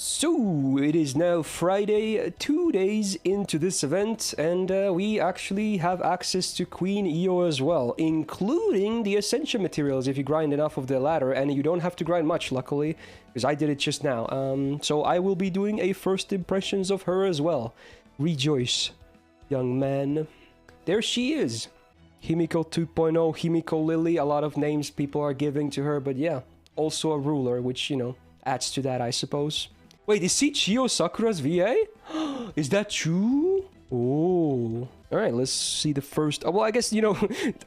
So, it is now Friday, 2 days into this event, and we actually have access to Queen EO as well, including the Ascension materials if you grind enough of the ladder, and you don't have to grind much, luckily, because I did it just now. So I will be doing a first impressions of her as well. Rejoice, young man. There she is. Himiko 2.0, Himiko Lily, a lot of names people are giving to her, but yeah, also a ruler, which, you know, adds to that, I suppose. Wait, is she Chiyo Sakura's VA? Is that true? Oh. Alright, let's see the first... well, I guess, you know,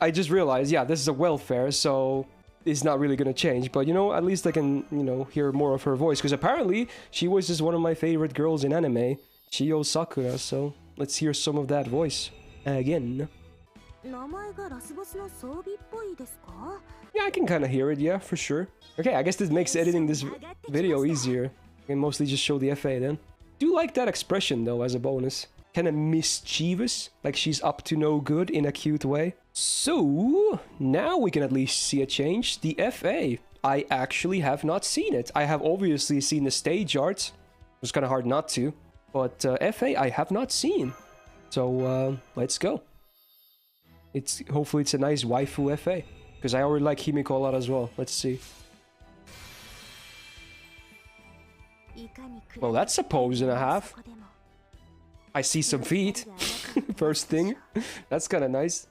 I just realized, yeah, this is a welfare, so it's not really gonna change. But, you know, at least I can, you know, hear more of her voice. Because apparently, she was just one of my favorite girls in anime. Chiyo Sakura, so let's hear some of that voice. Again. Yeah, I can kind of hear it, yeah, for sure. Okay, I guess this makes editing this video easier. I can mostly just show the FA then. Do like that expression though as a bonus. Kinda mischievous, like she's up to no good in a cute way. So, now we can at least see a change. The FA, I actually have not seen it. I have obviously seen the stage art. It was kinda hard not to. But FA I have not seen. So, let's go. Hopefully it's a nice waifu FA. Because I already like Himiko a lot as well. Let's see. Well, that's a pose and a half. I see some feet. First thing. That's kind of nice.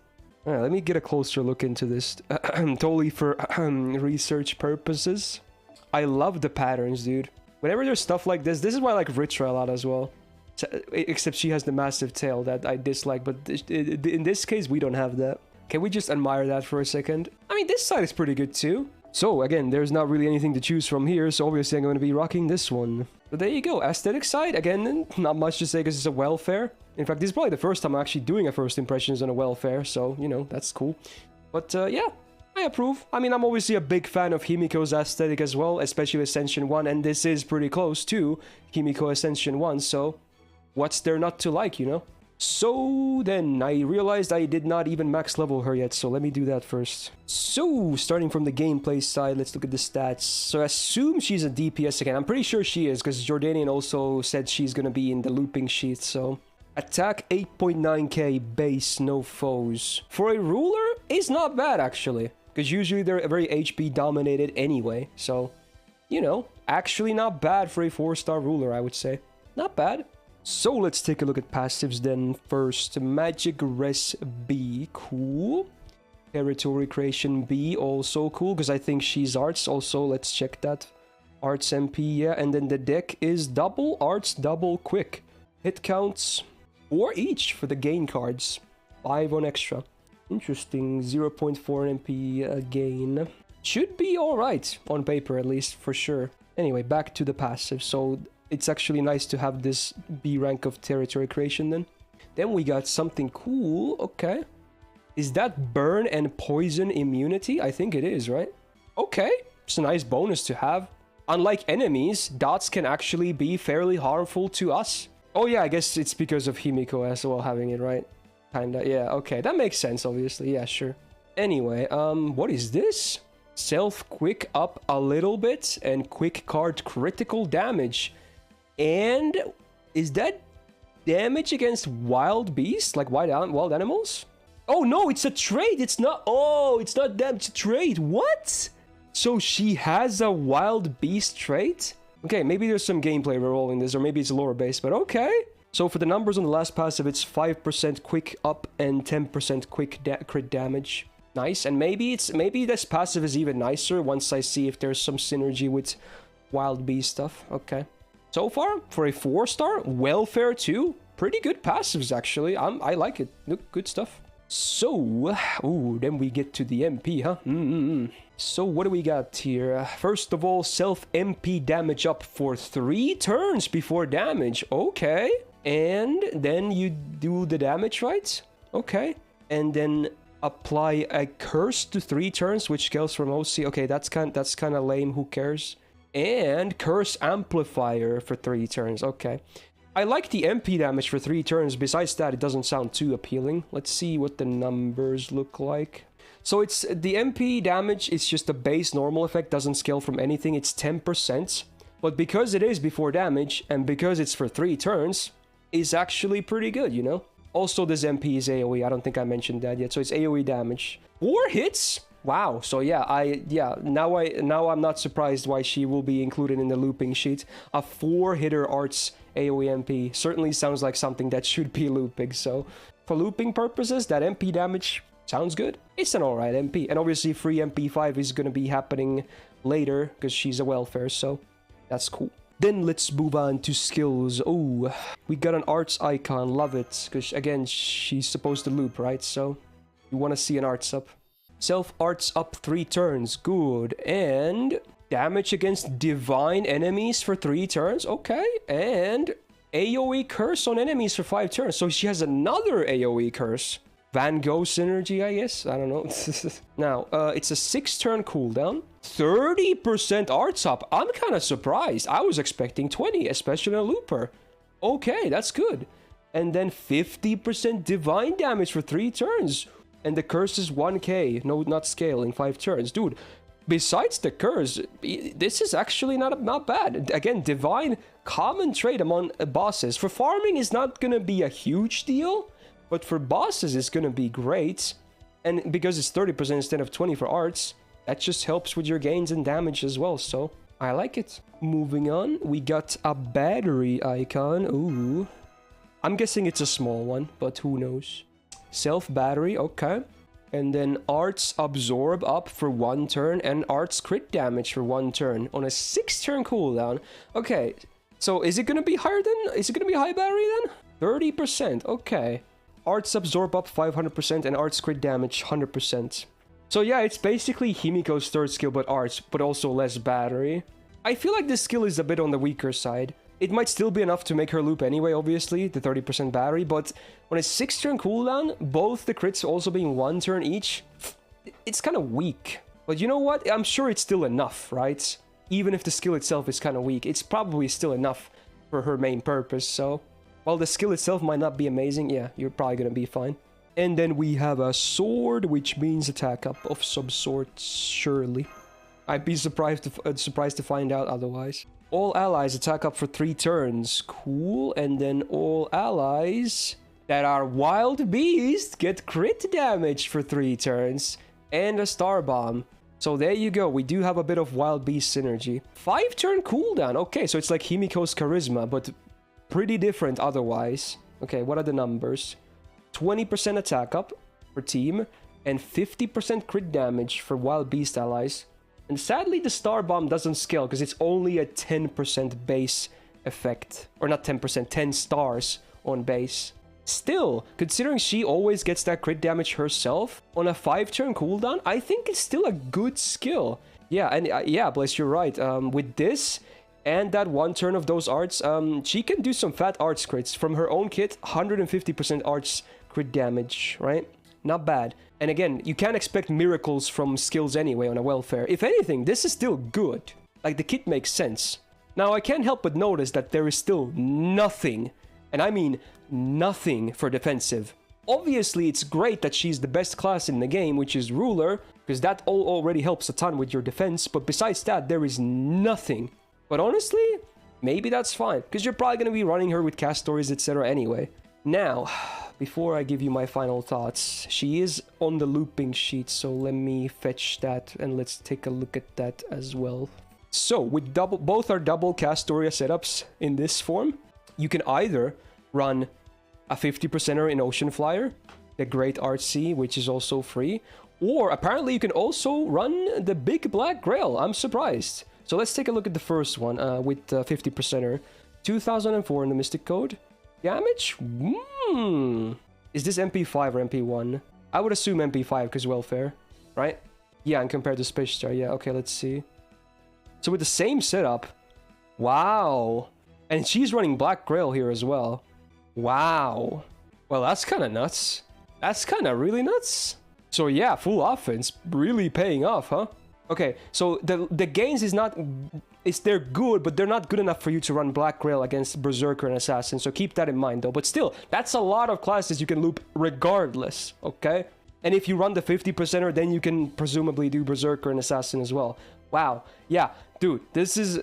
Alright, let me get a closer look into this. Totally for research purposes. I love the patterns, dude. Whenever there's stuff like this is why I like Ritra a lot as well. Except she has the massive tail that I dislike, but in this case, we don't have that. Can we just admire that for a second? I mean, this side is pretty good too. So, again, there's not really anything to choose from here, so obviously I'm going to be rocking this one. But there you go, aesthetic side, again, not much to say because it's a welfare. In fact, this is probably the first time I'm actually doing a first impressions on a welfare, so, you know, that's cool. But, yeah, I approve. I mean, I'm obviously a big fan of Himiko's aesthetic as well, especially Ascension 1, and this is pretty close to Himiko Ascension 1, so what's there not to like, you know? So then, I realized I did not even max level her yet, so let me do that first. So, starting from the gameplay side, let's look at the stats. So, assume she's a DPS again. I'm pretty sure she is, because Jordanian also said she's gonna be in the looping sheet, so... Attack 8.9k, base, no foes. For a ruler, it's not bad, actually. Because usually they're very HP dominated anyway, so... You know, actually not bad for a 4-star ruler, I would say. Not bad. So let's take a look at passives then. First, Magic Res B, cool. Territory Creation B, also cool, because I think she's arts. Also, let's check that. Arts MP, yeah. And then the deck is double arts, double quick. Hit counts 4 each for the gain cards. 5 on extra. Interesting, 0.4 MP gain. Should be alright, on paper at least, for sure. Anyway, back to the passive. So... it's actually nice to have this B rank of territory creation then. Then we got something cool. Okay. Is that burn and poison immunity? I think it is, right? Okay. It's a nice bonus to have. Unlike enemies, dots can actually be fairly harmful to us. Oh yeah, I guess it's because of Himiko as well having it, right? Kinda, yeah, okay. That makes sense, obviously. Yeah, sure. Anyway, what is this? Self quick up a little bit and quick card critical damage. And is that damage against wild beasts? Like wild animals? Oh no, it's a trait. It's not. Oh, it's not damage, it's a trait. What? So she has a wild beast trait? Okay, maybe there's some gameplay revolving this, or maybe it's lore based, but okay. So for the numbers on the last passive, it's 5% quick up and 10% quick crit damage. Nice. And maybe this passive is even nicer once I see if there's some synergy with wild beast stuff. Okay. So far, for a 4-star, welfare 2, pretty good passives actually. I like it. Look, good stuff. So, ooh, then we get to the MP, huh? So what do we got here? First of all, self MP damage up for 3 turns before damage. Okay. And then you do the damage, right? Okay. And then apply a curse to 3 turns, which scales from OC. Okay, that's kind of lame. Who cares? And Curse Amplifier for 3 turns. Okay. I like the MP damage for 3 turns. Besides that, it doesn't sound too appealing. Let's see what the numbers look like. So it's the MP damage. It's just a base normal effect. Doesn't scale from anything. It's 10%. But because it is before damage, and because it's for 3 turns, is actually pretty good, you know? Also, this MP is AoE. I don't think I mentioned that yet. So it's AoE damage. 4 hits? Wow. So yeah, now I'm not surprised why she will be included in the looping sheet. A 4-hitter arts AoE MP certainly sounds like something that should be looping. So for looping purposes, that MP damage sounds good. It's an alright MP. And obviously free MP5 is going to be happening later because she's a welfare. So that's cool. Then let's move on to skills. Oh, we got an arts icon. Love it. Because again, she's supposed to loop, right? So you want to see an arts up. Self arts up 3 turns. Good. And damage against divine enemies for 3 turns. Okay. And AoE curse on enemies for 5 turns. So she has another AoE curse. Van Gogh synergy, I guess. I don't know. Now, it's a 6-turn cooldown. 30% arts up. I'm kind of surprised. I was expecting 20, especially a looper. Okay, that's good. And then 50% divine damage for 3 turns. And the curse is 1k. No, not scale in 5 turns. Dude, besides the curse, this is actually not bad. Again, divine, common trait among bosses. For farming, is not going to be a huge deal. But for bosses, it's going to be great. And because it's 30% instead of 20 for arts, that just helps with your gains and damage as well. So I like it. Moving on, we got a battery icon. Ooh. I'm guessing it's a small one, but who knows. Self-battery, okay. And then arts absorb up for 1 turn and arts crit damage for 1 turn on a 6-turn cooldown. Okay, so is it going to be higher than... Is it going to be high battery then? 30%, okay. Arts absorb up 500% and arts crit damage 100%. So yeah, it's basically Himiko's 3rd skill but arts, but also less battery. I feel like this skill is a bit on the weaker side. It might still be enough to make her loop anyway, obviously, the 30% battery, but on a 6-turn cooldown, both the crits also being 1 turn each, it's kind of weak. But you know what? I'm sure it's still enough, right? Even if the skill itself is kind of weak, it's probably still enough for her main purpose, so... While the skill itself might not be amazing, yeah, you're probably gonna be fine. And then we have a sword, which means attack up of some sort, surely. I'd be surprised to find out otherwise. All allies attack up for 3 turns. Cool. And then all allies that are wild beasts get crit damage for 3 turns. And a star bomb. So there you go. We do have a bit of wild beast synergy. 5-turn cooldown. Okay, so it's like Himiko's charisma, but... pretty different otherwise. Okay, what are the numbers? 20% attack up for team and 50% crit damage for wild beast allies. And sadly, the star bomb doesn't scale because it's only a 10% base effect. Or not 10%, 10 stars on base. Still, considering she always gets that crit damage herself on a 5-turn cooldown, I think it's still a good skill. Yeah, and yeah, Blaze, you're right. With this... and that 1 turn of those arts, she can do some fat arts crits. From her own kit, 150% arts crit damage, right? Not bad. And again, you can't expect miracles from skills anyway on a welfare. If anything, this is still good. Like, the kit makes sense. Now, I can't help but notice that there is still nothing, and I mean nothing, for defensive. Obviously, it's great that she's the best class in the game, which is ruler, because that already helps a ton with your defense, but besides that, there is nothing. But honestly, maybe that's fine, because you're probably going to be running her with cast stories, etc. anyway. Now, before I give you my final thoughts, she is on the looping sheet, so let me fetch that, and let's take a look at that as well. So, with both our double Castoria setups in this form, you can either run a 50%er in Ocean Flyer, the Great Artsy, which is also free, or apparently you can also run the Big Black Grail. I'm surprised. So let's take a look at the first one with 50%er. 2004 in the Mystic Code. Damage? Is this MP5 or MP1? I would assume MP5 because welfare, right? Yeah, and compared to Space Star. Yeah, okay, let's see. So with the same setup. Wow. And she's running Black Grail here as well. Wow. Well, that's kind of nuts. That's kind of really nuts. So yeah, full offense. Really paying off, huh? Okay, so the gains is not... they're good, but they're not good enough for you to run Black Grail against Berserker and Assassin, so keep that in mind, though. But still, that's a lot of classes you can loop regardless, okay? And if you run the 50%er, then you can presumably do Berserker and Assassin as well. Wow. Yeah, dude, this is...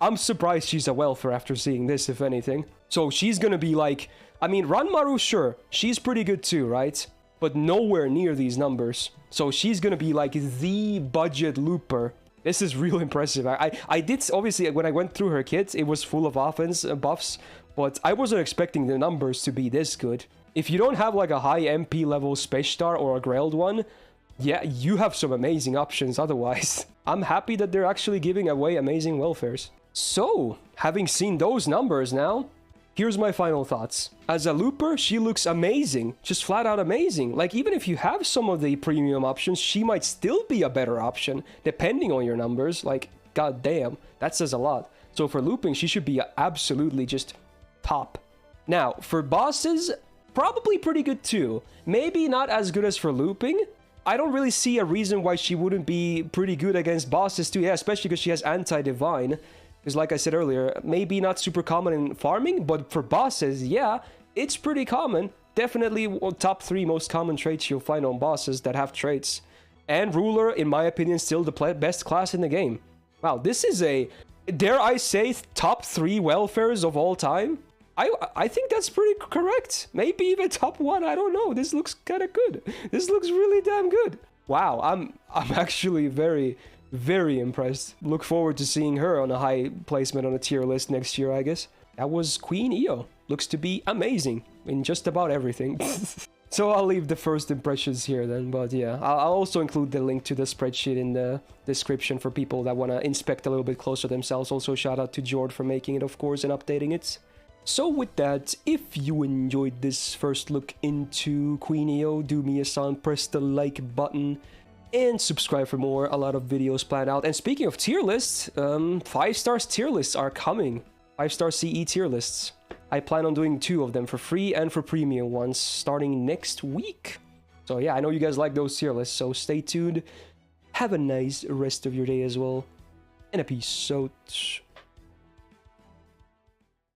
I'm surprised she's a welfare after seeing this, if anything. So she's gonna be like... I mean, Ranmaru, sure, she's pretty good too, right? But nowhere near these numbers. So she's gonna be like the budget looper. This is real impressive. I did, obviously, when I went through her kit, it was full of offense buffs, but I wasn't expecting the numbers to be this good. If you don't have like a high MP level Space Star or a Grailed one, yeah, you have some amazing options otherwise. I'm happy that they're actually giving away amazing welfares. So, having seen those numbers now, here's my final thoughts. As a looper, she looks amazing. Just flat out amazing. Like, even if you have some of the premium options, she might still be a better option, depending on your numbers. Like, goddamn, that says a lot. So for looping, she should be absolutely just top. Now, for bosses, probably pretty good too. Maybe not as good as for looping. I don't really see a reason why she wouldn't be pretty good against bosses too. Yeah, especially because she has anti-divine. Because like I said earlier, maybe not super common in farming, but for bosses, yeah, it's pretty common. Definitely top 3 most common traits you'll find on bosses that have traits. And Ruler, in my opinion, still the best class in the game. Wow, this is a, dare I say, top 3 welfares of all time? I think that's pretty correct. Maybe even top 1, I don't know. This looks kind of good. This looks really damn good. Wow, I'm actually very impressed. Look forward to seeing her on a high placement on a tier list next year, I guess. That was Queen Io. Looks to be amazing in just about everything. So I'll leave the first impressions here then, but yeah. I'll also include the link to the spreadsheet in the description for people that want to inspect a little bit closer themselves. Also shout out to Jord for making it, of course, and updating it. So with that, if you enjoyed this first look into Queen Io, do me a solid, press the like button and subscribe for more. A lot of videos planned out. And speaking of tier lists, 5-star tier lists are coming. 5-star CE tier lists. I plan on doing 2 of them for free and for premium ones starting next week. So yeah, I know you guys like those tier lists, so stay tuned. Have a nice rest of your day as well. And a peace out.